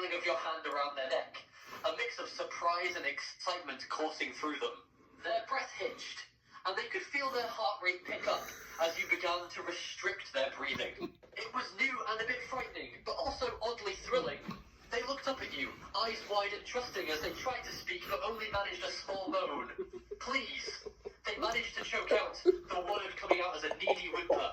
feeling of your hand around their neck, a mix of surprise and excitement coursing through them. Their breath hitched, and they could feel their heart rate pick up as you began to restrict their breathing. It was new and a bit frightening, but also oddly thrilling. They looked up at you, eyes wide and trusting as they tried to speak, but only managed a small moan. Please. They managed to choke out, the word coming out as a needy whimper.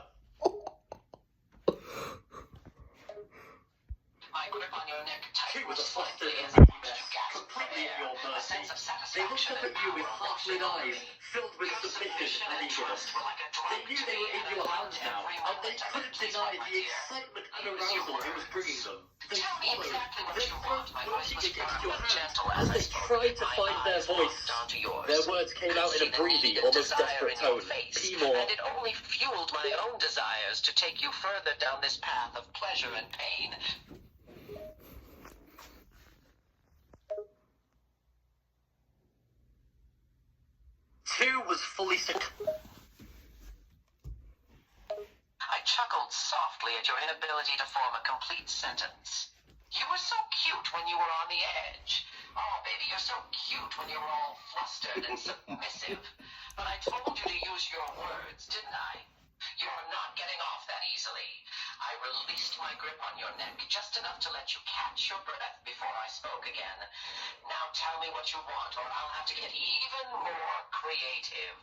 My grip on your neck tightened slightly slightly as as I watched you gasp for completely at air. your A mercy. sense of They looked satisfaction up and at you with power half-lit washing over eyes, me. filled with Your submission and and eagerness. trust were like a drug They knew to they me, were in and your I hands loved now, every and they moment of it. couldn't Please, deny my the dear. excitement and Use arousal your it was words. bringing them. They Tell me swallowed, exactly what their you throat want. My voice working was against firm your but hand gentle as as I they spoke. tried to My find their eyes voice. locked onto yours. Their words came Could out in see a the breathy, need and almost desire desperate in your tone. face, Pee more. and it only fueled my own desires to take you further down this path of pleasure and pain. Two was fully I chuckled softly at your inability to form a complete sentence. You were so cute when you were on the edge. Oh, baby, you're so cute when you're all flustered and submissive. But I told you to use your words, didn't I? You're not getting off that easily. I released my grip on your neck just enough to let you catch your breath before I spoke again. Now tell me what you want, or I'll have to get even more creative.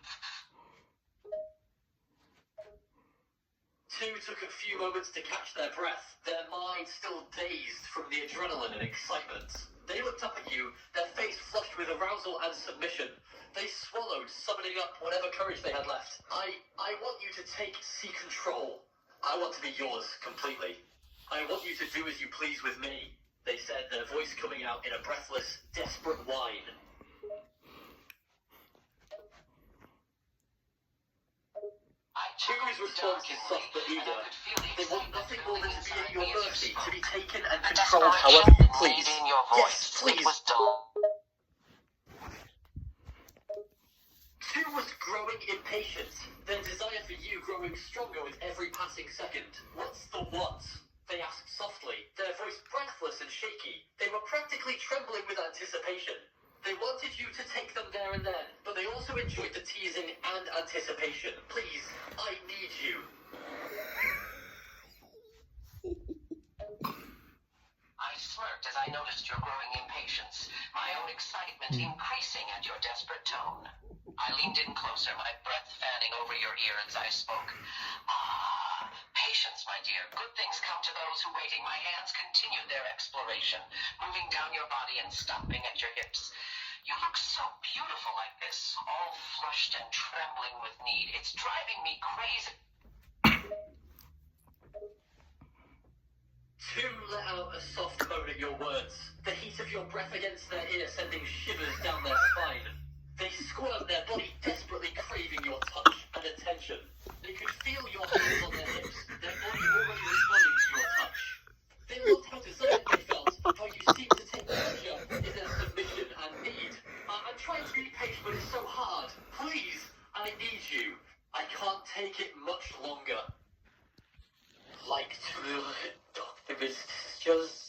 Two took a few moments to catch their breath, their minds still dazed from the adrenaline and excitement. They looked up at you, their face flushed with arousal and submission. They swallowed, summoning up whatever courage they had left. I want you to see control. I want to be yours completely. I want you to do as you please with me, they said, their voice coming out in a breathless, desperate whine. Two's response is soft but eager. They want nothing more than to be at your mercy, to be taken and controlled however you please. Yes, please. Two was growing impatient, their desire for you growing stronger with every passing second. What's the what? They asked softly, their voice breathless and shaky. They were practically trembling with anticipation. They wanted you to take them there and then, but they also enjoyed the teasing and anticipation. Please, I need you. I smirked as I noticed your growing impatience, my own excitement increasing at your desperate tone. I leaned in closer, my breath fanning over your ear as I spoke. Ah, patience, my dear. Good things come to those who waiting. My hands continued their exploration, moving down your body and stopping at your hips. You look so beautiful like this, all flushed and trembling with need. It's driving me crazy. Two let out a soft moan at your words, the heat of your breath against their ear sending shivers down their spine. They squirmed, their body desperately craving your touch and attention. They could feel your hands on their hips, their body already responding to your touch. They loved how deserted they felt, how you seemed to take pleasure in their submission and need. I'm trying to be patient, but it's so hard. Please, I need you. I can't take it much longer. Like to doctor is just...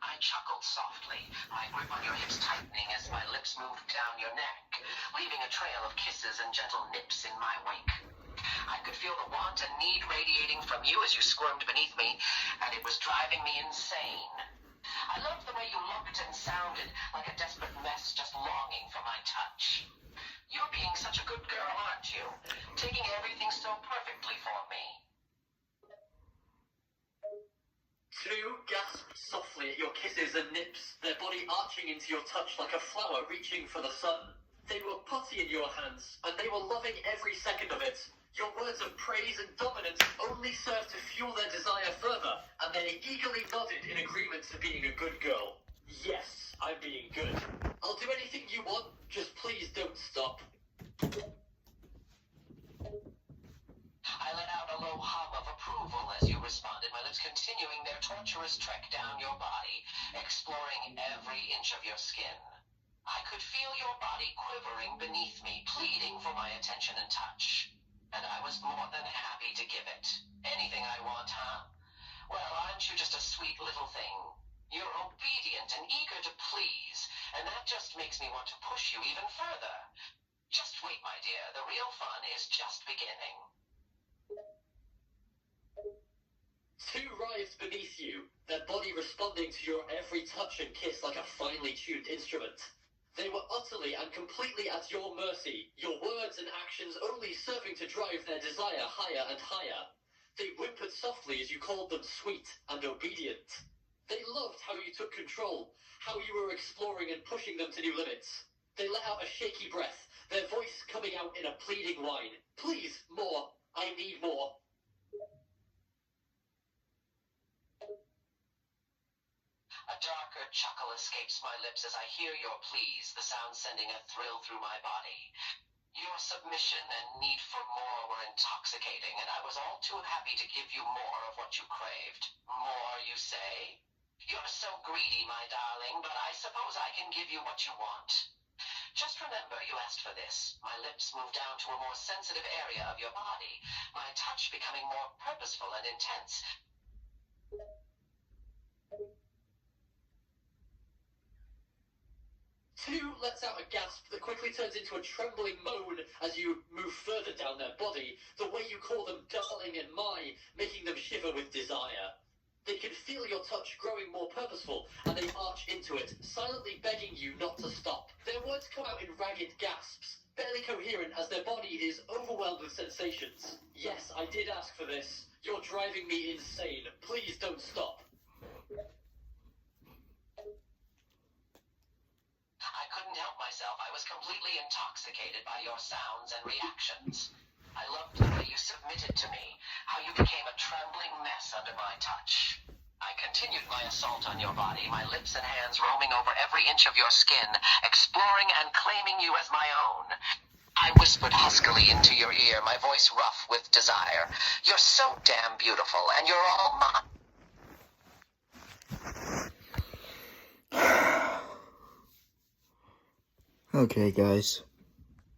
I chuckled softly, my grip on your hips tightening as my lips moved down your neck, leaving a trail of kisses and gentle nips in my wake. I could feel the want and need radiating from you as you squirmed beneath me, and it was driving me insane. I loved the way you looked and sounded, like a desperate mess just longing for my touch. You're being such a good girl, aren't you? Taking everything so perfectly for me. Two gasped softly at your kisses and nips, their body arching into your touch like a flower reaching for the sun. They were putty in your hands, and they were loving every second of it. Your words of praise and dominance only served to fuel their desire further, and they eagerly nodded in agreement to being a good girl. Yes, I'm being good. I'll do anything you want, just please don't stop. I let out a low hum of approval as you responded, my lips continuing their torturous trek down your body, exploring every inch of your skin. I could feel your body quivering beneath me, pleading for my attention and touch. And I was more than happy to give it. Anything I want, huh? Well, aren't you just a sweet little thing? You're obedient and eager to please, and that just makes me want to push you even further. Just wait, my dear. The real fun is just beginning. Two writhed beneath you, their body responding to your every touch and kiss like a finely tuned instrument. They were utterly and completely at your mercy, your words and actions only serving to drive their desire higher and higher. They whimpered softly as you called them sweet and obedient. They loved how you took control, how you were exploring and pushing them to new limits. They let out a shaky breath, their voice coming out in a pleading whine. Please, more. I need more. A darker chuckle escapes my lips as I hear your pleas, the sound sending a thrill through my body. Your submission and need for more were intoxicating, and I was all too happy to give you more of what you craved. More, you say? You're so greedy, my darling, but I suppose I can give you what you want. Just remember, you asked for this. My lips move down to a more sensitive area of your body, my touch becoming more purposeful and intense. Two lets out a gasp that quickly turns into a trembling moan as you move further down their body, the way you call them darling and my, making them shiver with desire. They can feel your touch growing more purposeful, and they march into it, silently begging you not to stop. Their words come out in ragged gasps, barely coherent as their body is overwhelmed with sensations. Yes, I did ask for this. You're driving me insane. Please don't stop. I couldn't help myself. I was completely intoxicated by your sounds and reactions. I loved the way you submitted to me, how you became a trembling mess under my touch. I continued my assault on your body, my lips and hands roaming over every inch of your skin, exploring and claiming you as my own. I whispered huskily into your ear, my voice rough with desire. You're so damn beautiful, and you're all mine. Okay, guys.